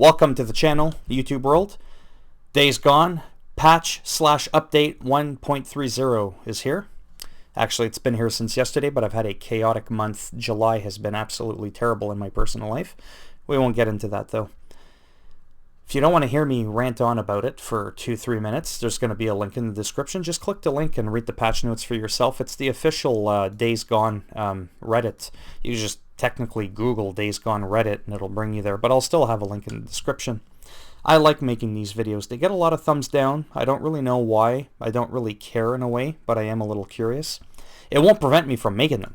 Welcome to the channel, YouTube world. Days Gone, patch/update 1.30 is here. Actually, it's been here since yesterday, but I've had a chaotic month. July has been absolutely terrible in my personal life. We won't get into that, though. If you don't want to hear me rant on about it for 2-3 minutes, there's going to be a link in the description. Just click the link and read the patch notes for yourself. It's the official Days Gone Reddit. You just technically Google Days Gone Reddit and it'll bring you there, but I'll still have a link in the description. I like making these videos. They get a lot of thumbs down. I don't really know why. I don't really care in a way, but I am a little curious. It won't prevent me from making them.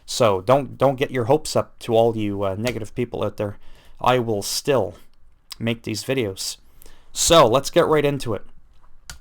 So don't get your hopes up to all you negative people out there. I will still make these videos. So let's get right into it.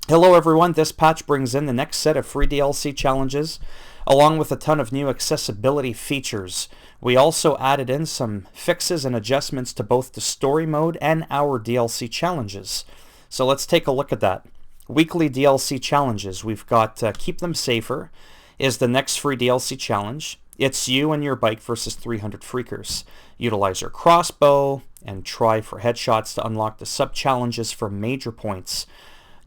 Hello everyone, this patch brings in the next set of free DLC challenges along with a ton of new accessibility features. We also added in some fixes and adjustments to both the story mode and our DLC challenges. So let's take a look at that. Weekly DLC challenges. We've got Keep Them Safer is the next free DLC challenge. It's you and your bike versus 300 freakers. Utilize your crossbow and try for headshots to unlock the sub-challenges for major points.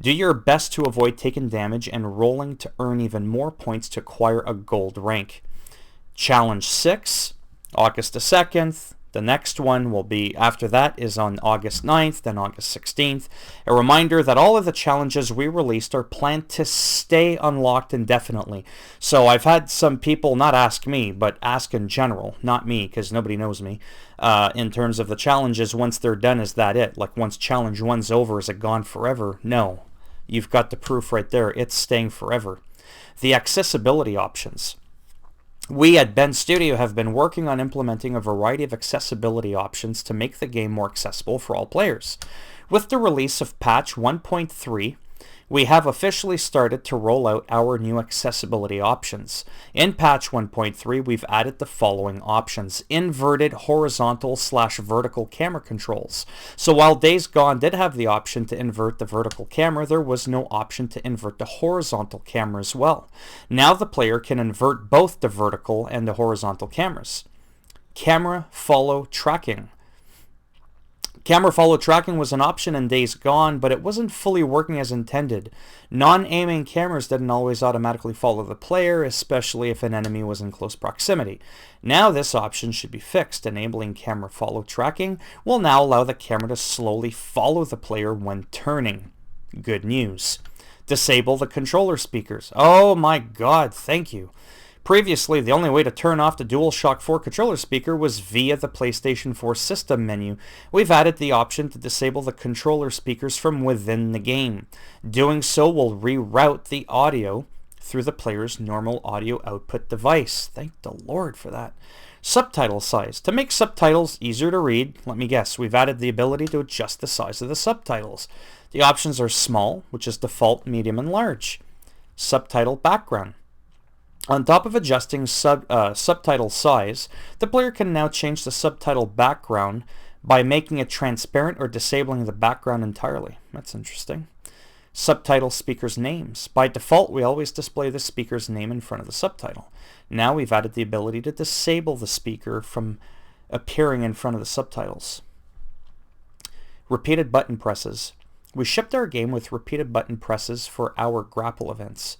Do your best to avoid taking damage and rolling to earn even more points to acquire a gold rank. Challenge 6, August the 2nd. The next one will be, after that, is on August 9th, then August 16th. A reminder that all of the challenges we released are planned to stay unlocked indefinitely. So I've had some people not ask me, but ask in general, not me, because nobody knows me, in terms of the challenges. Once they're done, is that it? Like once challenge 1's over, is it gone forever? No. You've got the proof right there. It's staying forever. The accessibility options. We at Bend Studio have been working on implementing a variety of accessibility options to make the game more accessible for all players. With the release of patch 1.3, we have officially started to roll out our new accessibility options. In patch 1.3, we've added the following options. Inverted horizontal/vertical camera controls. So while Days Gone did have the option to invert the vertical camera, there was no option to invert the horizontal camera as well. Now the player can invert both the vertical and the horizontal cameras. Camera follow tracking. Camera follow tracking was an option in Days Gone, but it wasn't fully working as intended. Non-aiming cameras didn't always automatically follow the player, especially if an enemy was in close proximity. Now this option should be fixed. Enabling camera follow tracking will now allow the camera to slowly follow the player when turning. Good news. Disable the controller speakers. Oh my god, thank you. Previously, the only way to turn off the DualShock 4 controller speaker was via the PlayStation 4 system menu. We've added the option to disable the controller speakers from within the game. Doing so will reroute the audio through the player's normal audio output device. Thank the Lord for that. Subtitle size. To make subtitles easier to read, let me guess, we've added the ability to adjust the size of the subtitles. The options are small, which is default, medium, and large. Subtitle background. On top of adjusting subtitle size, the player can now change the subtitle background by making it transparent or disabling the background entirely. That's interesting. Subtitle speakers' names. By default, we always display the speaker's name in front of the subtitle. Now we've added the ability to disable the speaker from appearing in front of the subtitles. Repeated button presses. We shipped our game with repeated button presses for our grapple events.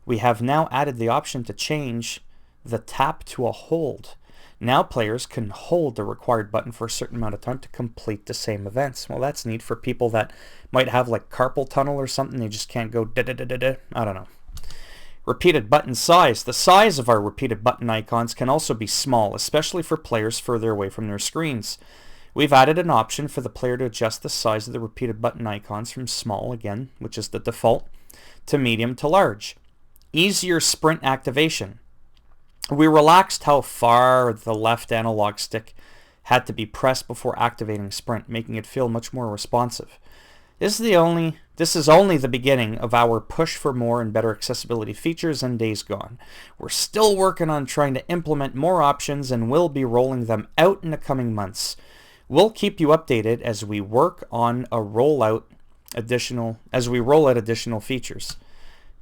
We have now added the option to change the tap to a hold. Now players can hold the required button for a certain amount of time to complete the same events. Well, that's neat for people that might have like carpal tunnel or something. They just can't go da-da-da-da-da. I don't know. Repeated button size. The size of our repeated button icons can also be small, especially for players further away from their screens. We've added an option for the player to adjust the size of the repeated button icons from small, again, which is the default, to medium to large. Easier sprint activation. We relaxed how far the left analog stick had to be pressed before activating sprint, making it feel much more responsive. This is only the beginning of our push for more and better accessibility features in Days Gone. We're still working on trying to implement more options and will be rolling them out in the coming months. We'll keep you updated as we work on a roll out additional features.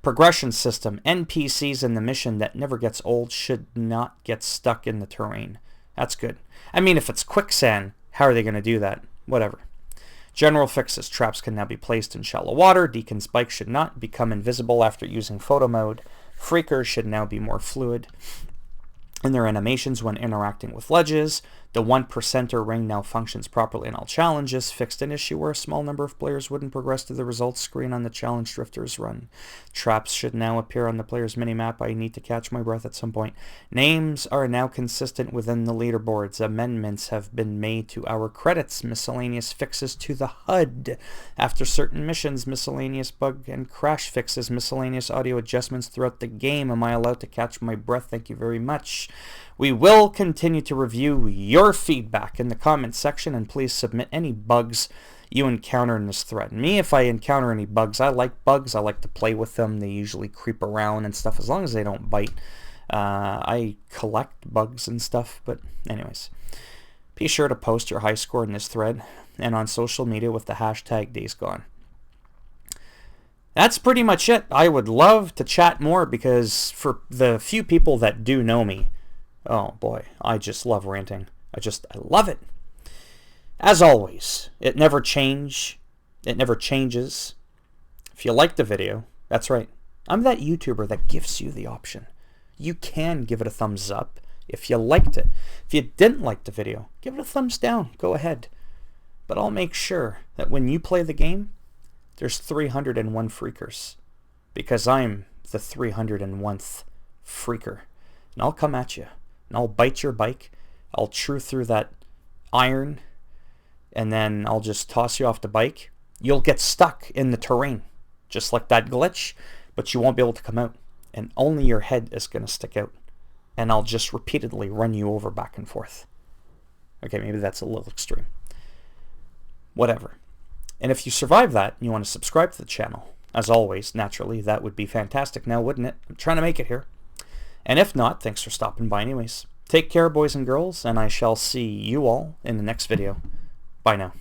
Progression system. NPCs in the mission that never gets old should not get stuck in the terrain. That's good. I mean, if it's quicksand, how are they going to do that? Whatever. General fixes. Traps can now be placed in shallow water. Deacon's bike should not become invisible after using photo mode. Freakers should now be more fluid in their animations when interacting with ledges. The 1%er ring now functions properly in all challenges. Fixed an issue where a small number of players wouldn't progress to the results screen on the challenge drifters run. Traps should now appear on the player's minimap. I need to catch my breath at some point. Names are now consistent within the leaderboards. Amendments have been made to our credits. Miscellaneous fixes to the HUD. After certain missions, miscellaneous bug and crash fixes. Miscellaneous audio adjustments throughout the game. Am I allowed to catch my breath? Thank you very much. We will continue to review your feedback in the comments section, and please submit any bugs you encounter in this thread. Me, if I encounter any bugs, I like bugs. I like to play with them. They usually creep around and stuff, as long as they don't bite. I collect bugs and stuff, but anyways. Be sure to post your high score in this thread and on social media with the hashtag DaysGone. That's pretty much it. I would love to chat more, because for the few people that do know me, oh boy, I just love ranting. I love it. As always, it never changes. If you like the video, that's right, I'm that YouTuber that gives you the option. You can give it a thumbs up if you liked it. If you didn't like the video, give it a thumbs down. Go ahead. But I'll make sure that when you play the game, there's 301 freakers, because I'm the 301th freaker. And I'll come at you, and I'll bite your bike. I'll chew through that iron, and then I'll just toss you off the bike. You'll get stuck in the terrain, just like that glitch, but you won't be able to come out, and only your head is going to stick out. And I'll just repeatedly run you over back and forth. Okay, maybe that's a little extreme. Whatever. And if you survive that, and you want to subscribe to the channel, as always, naturally, that would be fantastic now, wouldn't it? I'm trying to make it here. And if not, thanks for stopping by anyways. Take care, boys and girls, and I shall see you all in the next video. Bye now.